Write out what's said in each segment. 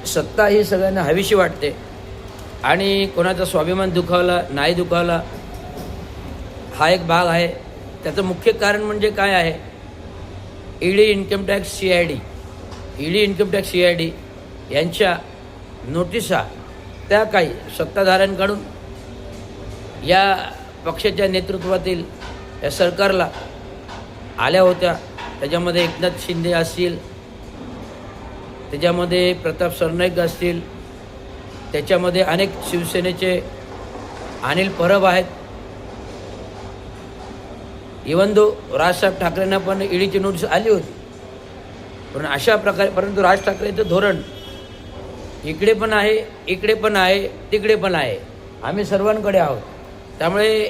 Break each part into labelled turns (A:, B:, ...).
A: सत्ता ही सगळ्यांना हवीशी वाटते आणि कोणाचा स्वाभिमान दुखावला नाही दुखावला हा एक भाग आहे. त्याचं मुख्य कारण म्हणजे काय आहे, ईडी इन्कम टॅक्स CID यांच्या नोटिसा त्या काही सत्ताधाऱ्यांकडून या पक्षाच्या नेतृत्वातील या सरकारला आल्या होत्या. त्याच्यामध्ये एकनाथ शिंदे असतील, त्याच्यामध्ये प्रताप सरनाईक असतील, त्याच्यामध्ये अनेक शिवसेनेचे अनिल परब आहेत. इवन दो राजसाहेब ठाकरेंना पण ईडीची नोटीस आली होती. पण अशा प्रकारे, परंतु राज ठाकरेंचं धोरण इकडे पण आहे, इकडे पण आहे, तिकडे पण आहे, आम्ही सर्वांकडे आहोत. त्यामुळे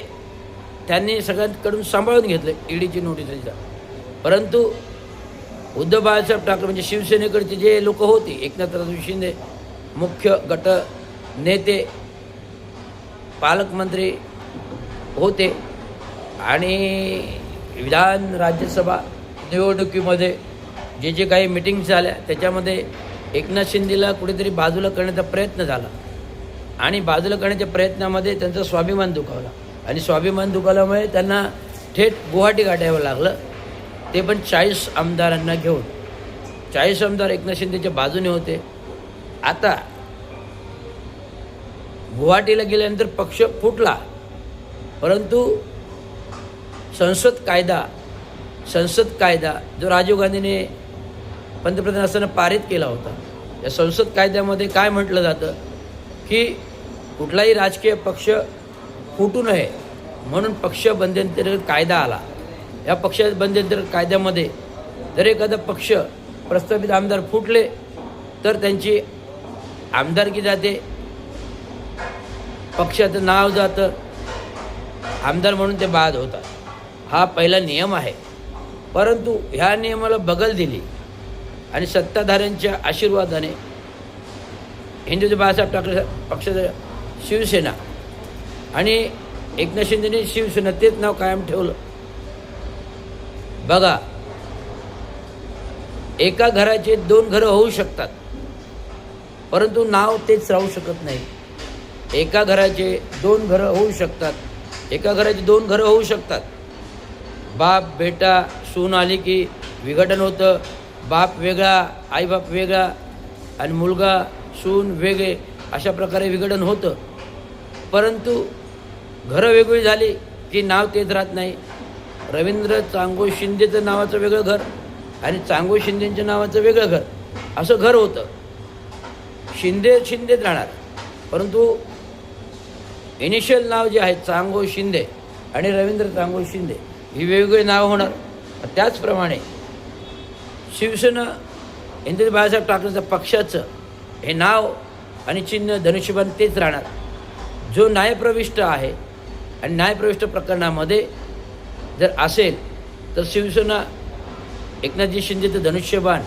A: त्यांनी सगळ्यांकडून सांभाळून घेतलं ईडीची नोटीस. परंतु उद्धव बाळासाहेब ठाकरे म्हणजे शिवसेनेकडचे जे लोक होते, एकनाथराव शिंदे मुख्य गट नेते, पालकमंत्री होते आणि विधान राज्यसभा निवडणुकीमध्ये जे काही मीटिंग्स झाल्या त्याच्यामध्ये एकनाथ शिंदेला कुठेतरी बाजूला करण्याचा प्रयत्न झाला आणि बाजूला करण्याच्या प्रयत्नामध्ये त्यांचा स्वाभिमान दुखावला आणि स्वाभिमान दुखावल्यामुळे त्यांना थेट गुवाहाटी गाठावं लागलं. ते पण 40 आमदारांना घेऊन. 40 आमदार एकनाथ शिंदेच्या बाजूने होते. आता गुवाहाटीला गेल्यानंतर पक्ष फुटला, परंतु संसद कायदा जो राजीव गांधीने पंतप्रधान असताना पारित केला होता, या संसद कायद्यामध्ये काय म्हटलं जातं की कुठलाही राजकीय पक्ष फुटू नये म्हणून पक्ष बंधनंतर कायदा आला. या पक्ष बंधनंतर कायद्यामध्ये जर एखादा पक्ष प्रस्थापित आमदार फुटले तर त्यांची आमदारकी जाते, पक्षाचं नाव जातं, आमदार म्हणून ते बाद होतात. हा पहिला नियम आहे. परंतु ह्या नियमाला बगल दिली आणि सत्ताधाऱ्यांच्या आशीर्वादाने हिंदुत्व बाळासाहेब ठाकरे पक्षाचा शिवसेना आणि एकनाथ शिंदेने शिवसेना तेच नाव कायम ठेवलं. बघा, एका घराचे 2 घरं होऊ शकतात, परंतु नाव तेच राहू शकत नाही. एका घराचे 2 घरं होऊ शकतात, एका घराचे 2 घरं होऊ शकतात. बाप बेटा सून आली की विघटन होतं, बाप वेगळा आईबाप वेगळा आणि मुलगा सून वेगळे, अशा प्रकारे विघटन होतं. परंतु घरं वेगळी झाली की नाव तेच राहत नाही. रवींद्र चांगो शिंदेचं नावाचं वेगळं घर आणि चांगो शिंदेच्या नावाचं वेगळं घर, असं घर होतं. शिंदेच राहणार, परंतु इनिशियल नाव जे आहे चांगो शिंदे आणि रवींद्र चांगो शिंदे ही वेगवेगळी नाव होणार. त्याचप्रमाणे शिवसेना हिंदुत्व बाळासाहेब ठाकरेंच्या पक्षाचं हे नाव आणि चिन्ह धनुष्यबाण तेच राहणार. जो न्यायप्रविष्ट आहे आणि न्यायप्रविष्ट प्रकरणामध्ये जर असेल तर शिवसेना एकनाथजी शिंदेचं धनुष्यबाण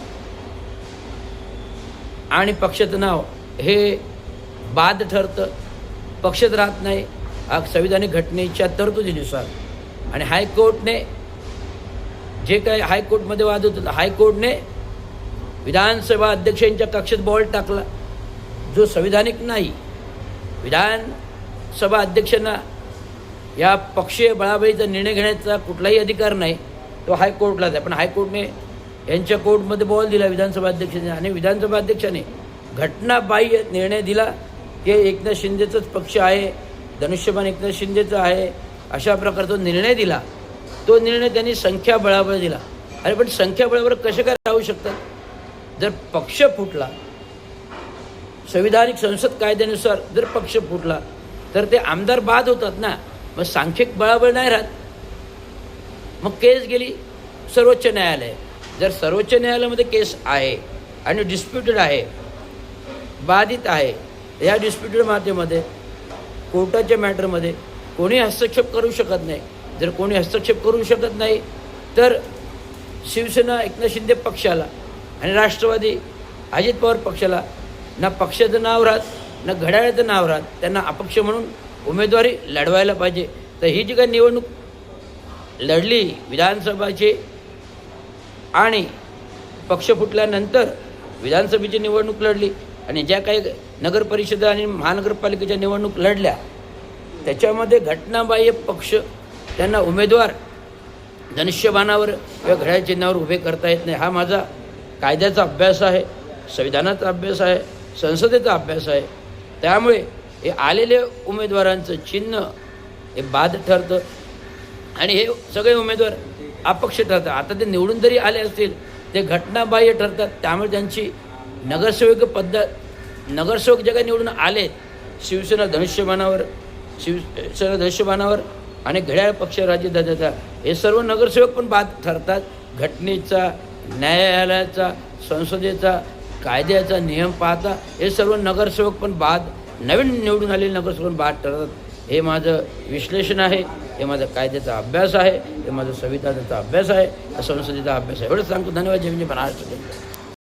A: आणि पक्षाचं नाव हे बाद ठरतं, पक्षच राहत नाही संविधानिक घटनेच्या तरतुदीनुसार. आणि हायकोर्टने जे काही हायकोर्टमध्ये वाद होता, हायकोर्टने विधानसभा अध्यक्षांच्या कक्षेत बॉल टाकला जो संविधानिक नाही. विधानसभा अध्यक्षांना या पक्षीय बळाबळीचा निर्णय घेण्याचा कुठलाही अधिकार नाही, तो हायकोर्टलाच आहे. पण हायकोर्टने यांच्या कोर्टमध्ये बॉल दिला विधानसभा अध्यक्षांनी आणि विधानसभा अध्यक्षाने घटनाबाह्य निर्णय दिला की एकनाथ शिंदेचाच पक्ष आहे, धनुष्यबाण एकनाथ शिंदेचं आहे, अशा प्रकारचा निर्णय दिला. तो निर्णय त्यांनी संख्याबळावर दिला. अरे पण संख्याबळावर कसे काय राहू शकतात? जर पक्ष फुटला, संविधानिक संसद कायद्यानुसार जर पक्ष फुटला तर ते आमदार बाद होतात ना, मग सांख्यिक बळाबळ नाही राहत. मग केस गेली सर्वोच्च न्यायालय. जर सर्वोच्च न्यायालयामध्ये केस आहे आणि डिस्प्युटेड आहे, बाधित आहे, या डिस्प्युटेड माध्यमामध्ये कोर्टाच्या मॅटरमध्ये कोणी हस्तक्षेप करू शकत नाही. जर कोणी हस्तक्षेप करू शकत नाही तर शिवसेना एकनाथ शिंदे पक्षाला आणि राष्ट्रवादी अजित पवार पक्षाला ना पक्षाचं नाव राहत ना घड्याळाचं नाव राहत, त्यांना अपक्ष म्हणून उमेदवारी लढवायला पाहिजे. तर ही जी काही निवडणूक लढली विधानसभाची आणि पक्ष फुटल्यानंतर विधानसभेची निवडणूक लढली, आणि ज्या काही नगर परिषदा आणि महानगरपालिकेच्या निवडणूक लढल्या त्याच्यामध्ये घटनाबाह्य पक्ष त्यांना उमेदवार धनुष्यबाणावर किंवा घड्याळ चिन्हावर उभे करता येत नाही. हा माझा कायद्याचा अभ्यास आहे, संविधानाचा अभ्यास आहे, संसदेचा अभ्यास आहे. त्यामुळे हे आलेले उमेदवारांचं चिन्ह हे बाद ठरतं आणि हे सगळे उमेदवार अपक्ष ठरतात. आता ते निवडून जरी आले असतील ते घटनाबाह्य ठरतात. त्यामुळे त्यांची नगरसेवक जे काही निवडून आले शिवसेना धनुष्यबाणावर आणि घड्याळ पक्ष राज्यध्वजाचा हे सर्व नगरसेवक पण बाद ठरतात. घटनेचा, न्यायालयाचा, संसदेचा, कायद्याचा नियम पाहता हे सर्व नगरसेवक पण बाद, नवीन निवडून आलेले नगरसेवक बाद ठरतात. हे माझं विश्लेषण आहे, हे माझा कायद्याचा अभ्यास आहे, हे माझा संविधानाचा अभ्यास आहे, संसदेचा अभ्यास आहे. एवढंच सांगतो. धन्यवाद. जय महाराष्ट्र.